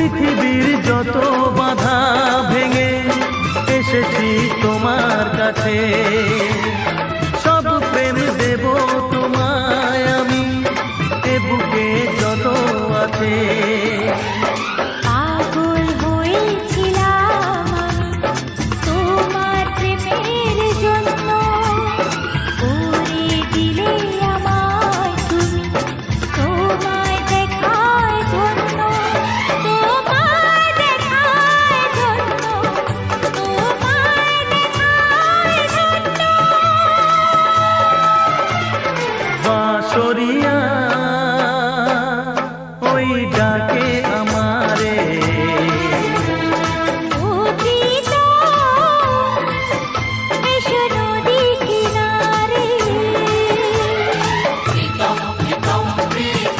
পৃথিবীর যত বাধা ভেঙে এসেছি তোমার কাছে, সব প্রেম দেব তোমায় আমি, এ বুকে যত আছে। পাগল হয়েছিলাম আমি তোমার প্রেমের জন্য, করে দিলে আমায় তুমি তোমায় দেখার জন্য, তোমায় দেখার জন্য, তোমায় দেখার জন্য। বাঁশরিয়া ওই ডাকে